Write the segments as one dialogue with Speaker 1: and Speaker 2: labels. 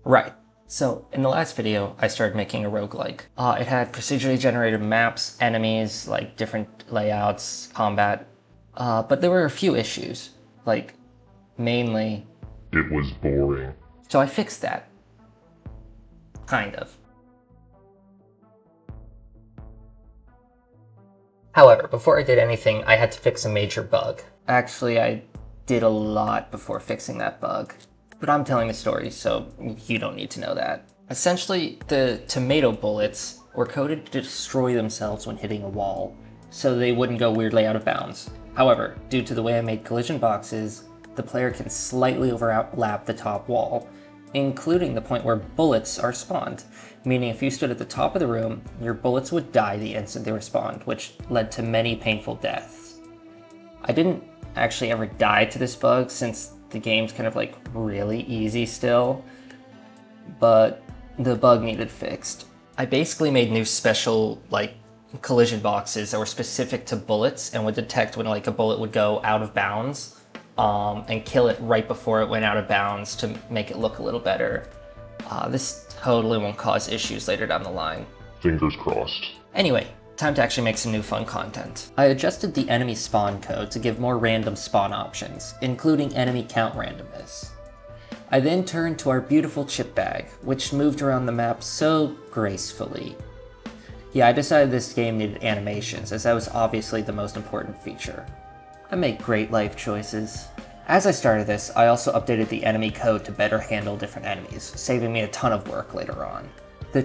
Speaker 1: Right. So, in the last video, I started making a roguelike. It had procedurally generated maps, enemies, like different layouts, combat. But there were a few issues. Like, mainly...
Speaker 2: It was boring.
Speaker 1: So I fixed that. Kind of. However, before I did anything, I had to fix a major bug. Actually, I did a lot before fixing that bug. But I'm telling the story, so you don't need to know that. Essentially, the tomato bullets were coded to destroy themselves when hitting a wall, so they wouldn't go weirdly out of bounds. However, due to the way I made collision boxes, the player can slightly overlap the top wall, including the point where bullets are spawned, meaning if you stood at the top of the room, your bullets would die the instant they respawned, which led to many painful deaths. I didn't actually ever die to this bug since the game's kind of like really easy still, but the bug needed fixed. I basically made new special like collision boxes that were specific to bullets and would detect when like a bullet would go out of bounds and kill it right before it went out of bounds to make it look a little better. This totally won't cause issues later down the line.
Speaker 2: Fingers crossed.
Speaker 1: Anyway, time to actually make some new fun content. I adjusted the enemy spawn code to give more random spawn options, including enemy count randomness. I then turned to our beautiful chip bag, which moved around the map so gracefully. Yeah, I decided this game needed animations, as that was obviously the most important feature. I make great life choices. As I started this, I also updated the enemy code to better handle different enemies, saving me a ton of work later on. The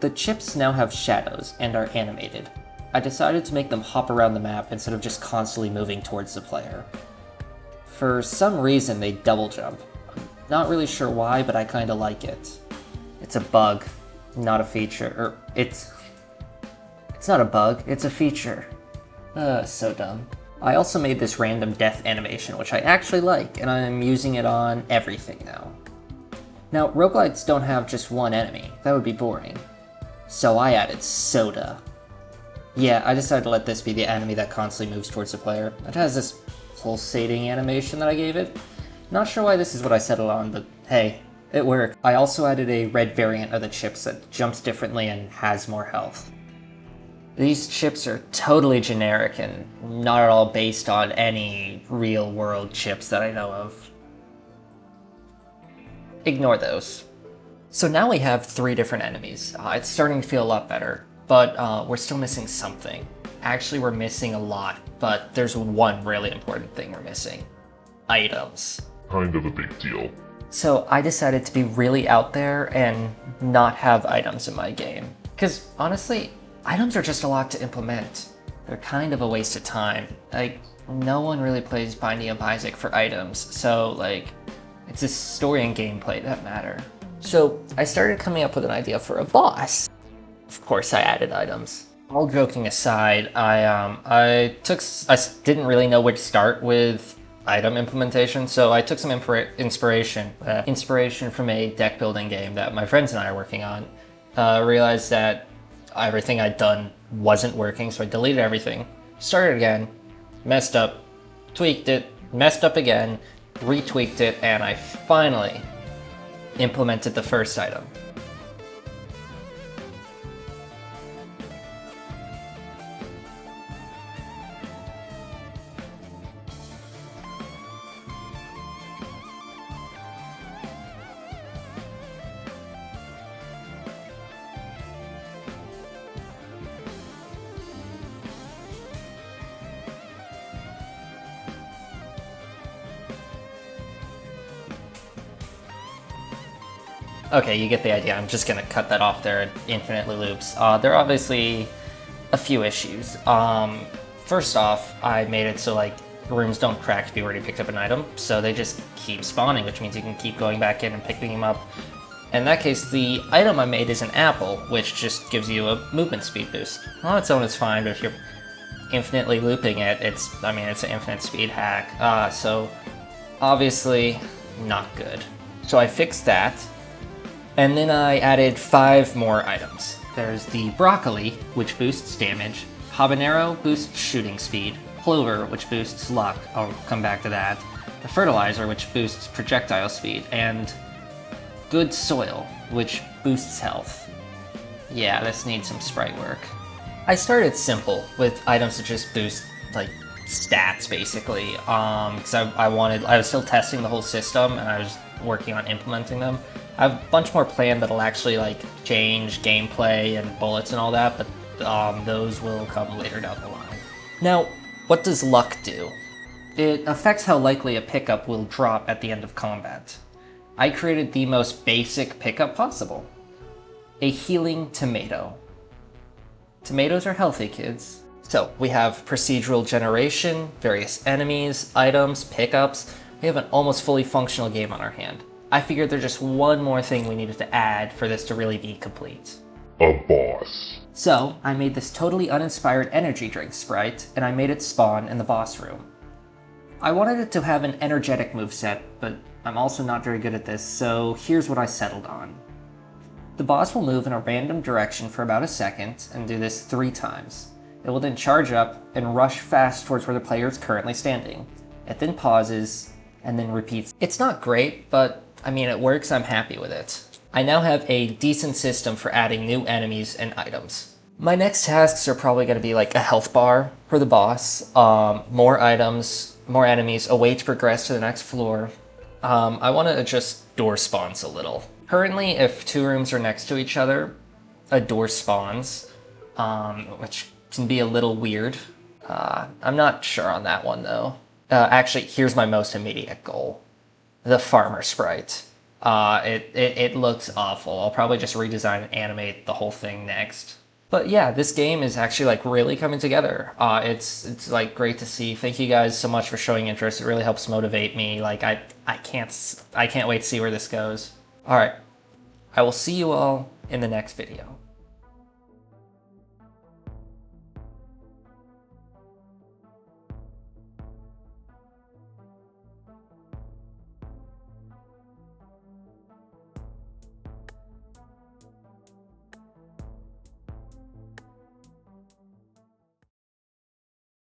Speaker 1: chips now have shadows and are animated. I decided to make them hop around the map instead of just constantly moving towards the player. For some reason, they double jump. I'm not really sure why, but I kinda like it. It's a bug, not a feature. It's not a bug, it's a feature. So dumb. I also made this random death animation, which I actually like, and I'm using it on everything now. Now, roguelikes don't have just one enemy. That would be boring. So I added Soda. Yeah, I decided to let this be the enemy that constantly moves towards the player. It has this pulsating animation that I gave it. Not sure why this is what I settled on, but hey, it worked. I also added a red variant of the chips that jumps differently and has more health. These chips are totally generic and not at all based on any real-world chips that I know of. Ignore those. So now we have 3 different enemies. It's starting to feel a lot better, but we're still missing something. Actually, we're missing a lot, but there's one really important thing we're missing. Items.
Speaker 2: Kind of a big deal.
Speaker 1: So I decided to be really out there and not have items in my game. Because honestly, items are just a lot to implement. They're kind of a waste of time. Like, no one really plays Binding of Isaac for items, so like, it's the story and gameplay that matter. So I started coming up with an idea for a boss. Of course I added items. All joking aside, I didn't really know where to start with item implementation, so I took some inspiration from a deck building game that my friends and I are working on. Realized that everything I'd done wasn't working, so I deleted everything, started again, messed up, tweaked it, messed up again, retweaked it, and I finally implemented the first item. Okay, you get the idea. I'm just gonna cut that off there. It infinitely loops. There are obviously a few issues. First off, I made it so like rooms don't crack if you already picked up an item, so they just keep spawning, which means you can keep going back in and picking them up. In that case, the item I made is an apple, which just gives you a movement speed boost. On its own, it's fine, but if you're infinitely looping it, it's an infinite speed hack. So obviously not good. So I fixed that. And then I added 5 more items. There's the broccoli, which boosts damage, habanero boosts shooting speed, clover, which boosts luck, I'll come back to that, the fertilizer, which boosts projectile speed, and good soil, which boosts health. Yeah, this needs some sprite work. I started simple with items that just boost like stats basically, because I was still testing the whole system and I was working on implementing them. I have a bunch more planned that'll actually like change gameplay and bullets and all that, but those will come later down the line. Now, what does luck do? It affects how likely a pickup will drop at the end of combat. I created the most basic pickup possible. A healing tomato. Tomatoes are healthy, kids. So, we have procedural generation, various enemies, items, pickups. We have an almost fully functional game on our hand. I figured there's just one more thing we needed to add for this to really be complete.
Speaker 2: A boss.
Speaker 1: So, I made this totally uninspired energy drink sprite, and I made it spawn in the boss room. I wanted it to have an energetic moveset, but I'm also not very good at this, so here's what I settled on. The boss will move in a random direction for about a second, and do this 3 times. It will then charge up and rush fast towards where the player is currently standing. It then pauses, and then repeats. It's not great, but I mean it works, I'm happy with it. I now have a decent system for adding new enemies and items. My next tasks are probably going to be like a health bar for the boss, more items, more enemies, a way to progress to the next floor. I want to adjust door spawns a little. Currently, if 2 rooms are next to each other, a door spawns, which can be a little weird. I'm not sure on that one though. Actually, here's my most immediate goal. The farmer sprite. It looks awful. I'll probably just redesign and animate the whole thing next. But yeah, this game is actually like really coming together. It's like great to see. Thank you guys so much for showing interest. It really helps motivate me. Like I can't wait to see where this goes. All right, I will see you all in the next video.